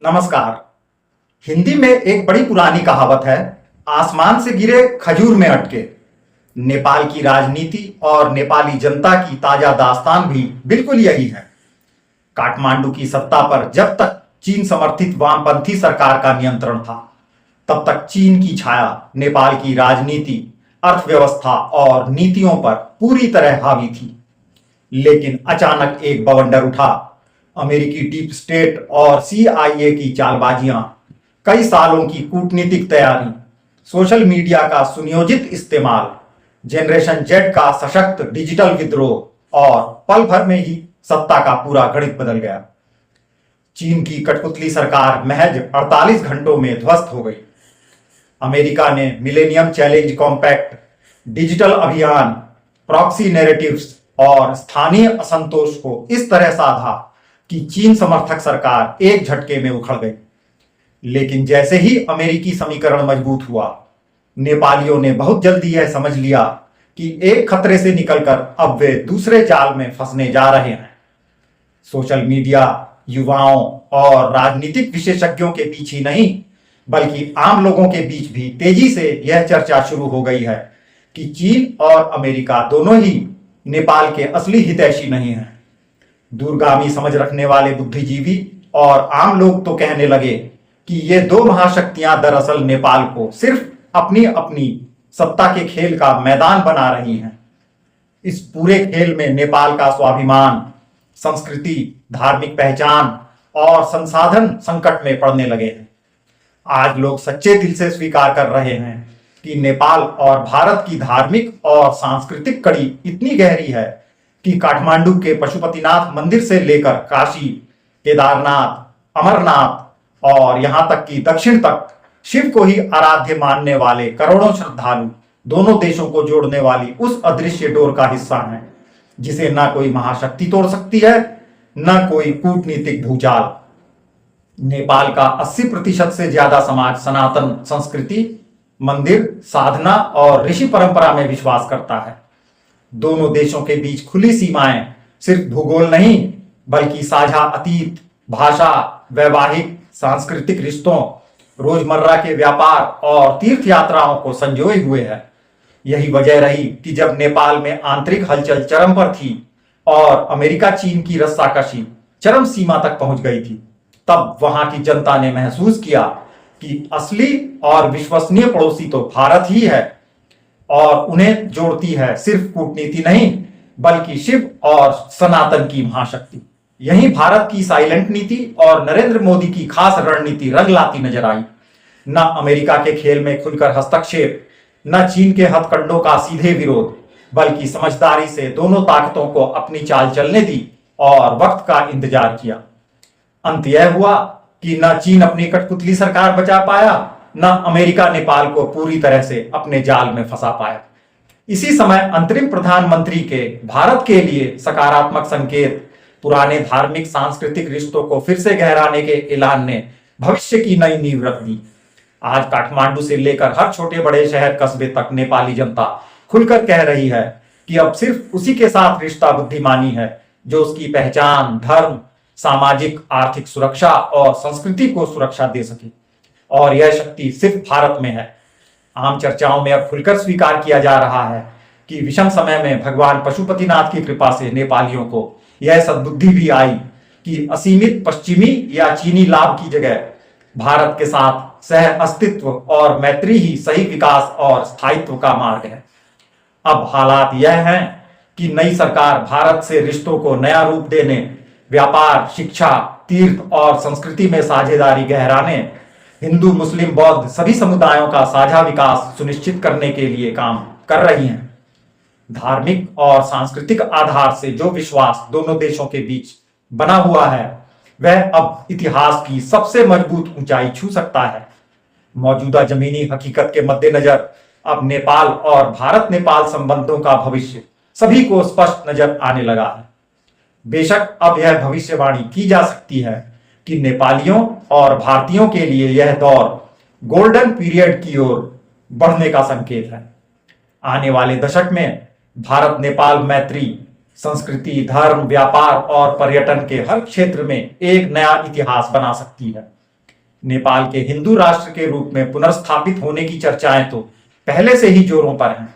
नमस्कार। हिंदी में एक बड़ी पुरानी कहावत है, आसमान से गिरे खजूर में अटके। नेपाल की राजनीति और नेपाली जनता की ताजा दास्तान भी बिल्कुल यही है। काठमांडू की सत्ता पर जब तक चीन समर्थित वामपंथी सरकार का नियंत्रण था, तब तक चीन की छाया नेपाल की राजनीति, अर्थव्यवस्था और नीतियों पर पूरी तरह हावी थी। लेकिन अचानक एक बवंडर उठा। अमेरिकी डीप स्टेट और CIA की चालबाजियां, कई सालों की कूटनीतिक तैयारी, सोशल मीडिया का सुनियोजित इस्तेमाल, जनरेशन जेड का सशक्त डिजिटल विद्रोह और पल भर में ही सत्ता का पूरा गणित बदल गया। चीन की कठपुतली सरकार महज 48 घंटों में ध्वस्त हो गई। अमेरिका ने मिलेनियम चैलेंज कॉम्पैक्ट, डिजिटल अभियान, प्रॉक्सी नैरेटिव्स और स्थानीय असंतोष को इस तरह साधा कि चीन समर्थक सरकार एक झटके में उखड़ गई। लेकिन जैसे ही अमेरिकी समीकरण मजबूत हुआ, नेपालियों ने बहुत जल्दी यह समझ लिया कि एक खतरे से निकलकर अब वे दूसरे जाल में फंसने जा रहे हैं। सोशल मीडिया युवाओं और राजनीतिक विशेषज्ञों के बीच ही नहीं, बल्कि आम लोगों के बीच भी तेजी से यह चर्चा शुरू हो गई है कि चीन और अमेरिका दोनों ही नेपाल के असली हितैषी नहीं हैं। दूरगामी समझ रखने वाले बुद्धिजीवी और आम लोग तो कहने लगे कि ये दो महाशक्तियां दरअसल नेपाल को सिर्फ अपनी अपनी सत्ता के खेल का मैदान बना रही हैं। इस पूरे खेल में नेपाल का स्वाभिमान, संस्कृति, धार्मिक पहचान और संसाधन संकट में पड़ने लगे हैं। आज लोग सच्चे दिल से स्वीकार कर रहे हैं कि नेपाल और भारत की धार्मिक और सांस्कृतिक कड़ी इतनी गहरी है कि काठमांडू के पशुपतिनाथ मंदिर से लेकर काशी, केदारनाथ, अमरनाथ और यहां तक कि दक्षिण तक शिव को ही आराध्य मानने वाले करोड़ों श्रद्धालु दोनों देशों को जोड़ने वाली उस अदृश्य डोर का हिस्सा हैं, जिसे ना कोई महाशक्ति तोड़ सकती है, ना कोई कूटनीतिक भूचाल। नेपाल का 80% से ज्यादा समाज सनातन संस्कृति, मंदिर, साधना और ऋषि परंपरा में विश्वास करता है। दोनों देशों के बीच खुली सीमाएं सिर्फ भूगोल नहीं, बल्कि साझा अतीत, भाषा, वैवाहिक, सांस्कृतिक रिश्तों, रोजमर्रा के व्यापार और तीर्थ यात्राओं को संजोए हुए है। यही वजह रही कि जब नेपाल में आंतरिक हलचल चरम पर थी और अमेरिका चीन की रस्साकशी चरम सीमा तक पहुंच गई थी, तब वहां की जनता ने महसूस किया कि असली और विश्वसनीय पड़ोसी तो भारत ही है और उन्हें जोड़ती है सिर्फ कूटनीति नहीं, बल्कि शिव और सनातन की महाशक्ति। यही भारत की साइलेंट नीति और नरेंद्र मोदी की खास रणनीति रंग लाती नजर आई। न अमेरिका के खेल में खुलकर हस्तक्षेप, न चीन के हथकंडों का सीधे विरोध, बल्कि समझदारी से दोनों ताकतों को अपनी चाल चलने दी और वक्त का इंतजार किया। अंत यह हुआ कि न चीन अपनी कठपुतली सरकार बचा पाया, न अमेरिका नेपाल को पूरी तरह से अपने जाल में फंसा पाया। इसी समय अंतरिम प्रधानमंत्री के भारत के लिए सकारात्मक संकेत, पुराने धार्मिक सांस्कृतिक रिश्तों को फिर से गहराने के ऐलान ने भविष्य की नई नींव रख दी। आज काठमांडू से लेकर हर छोटे बड़े शहर कस्बे तक नेपाली जनता खुलकर कह रही है कि अब सिर्फ उसी के साथ रिश्ता बुद्धिमानी है जो उसकी पहचान, धर्म, सामाजिक आर्थिक सुरक्षा और संस्कृति को सुरक्षा दे सके, और यह शक्ति सिर्फ भारत में है। आम चर्चाओं में अब खुलकर स्वीकार किया जा रहा है कि विषम समय में भगवान पशुपतिनाथ की कृपा से नेपालियों को यह सद्बुद्धि भी आई कि असीमित पश्चिमी या चीनी लाभ की जगह भारत के साथ सह अस्तित्व और मैत्री ही सही विकास और स्थायित्व का मार्ग है। अब हालात यह हैं कि नई सरकार भारत से रिश्तों को नया रूप देने, व्यापार, शिक्षा, तीर्थ और संस्कृति में साझेदारी गहराने, हिंदू, मुस्लिम, बौद्ध सभी समुदायों का साझा विकास सुनिश्चित करने के लिए काम कर रही हैं। धार्मिक और सांस्कृतिक आधार से जो विश्वास दोनों देशों के बीच बना हुआ है, वह अब इतिहास की सबसे मजबूत ऊंचाई छू सकता है। मौजूदा जमीनी हकीकत के मद्देनजर अब नेपाल और भारत नेपाल संबंधों का भविष्य सभी को स्पष्ट नजर आने लगा है। बेशक अब यह भविष्यवाणी की जा सकती है कि नेपालियों और भारतीयों के लिए यह दौर गोल्डन पीरियड की ओर बढ़ने का संकेत है। आने वाले दशक में भारत नेपाल मैत्री, संस्कृति, धर्म, व्यापार और पर्यटन के हर क्षेत्र में एक नया इतिहास बना सकती है। नेपाल के हिंदू राष्ट्र के रूप में पुनर्स्थापित होने की चर्चाएं तो पहले से ही जोरों पर हैं।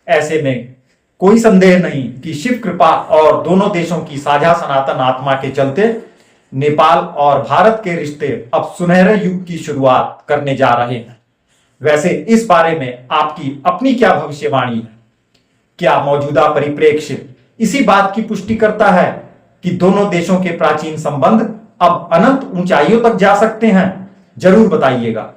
ऐसे में कोई संदेह नहीं कि शिव कृपा और दोनों देशों की साझा सनातन आत्मा के चलते नेपाल और भारत के रिश्ते अब सुनहरे युग की शुरुआत करने जा रहे हैं। वैसे इस बारे में आपकी अपनी क्या भविष्यवाणी है? क्या मौजूदा परिप्रेक्ष्य इसी बात की पुष्टि करता है कि दोनों देशों के प्राचीन संबंध अब अनंत ऊंचाइयों तक जा सकते हैं? जरूर बताइएगा।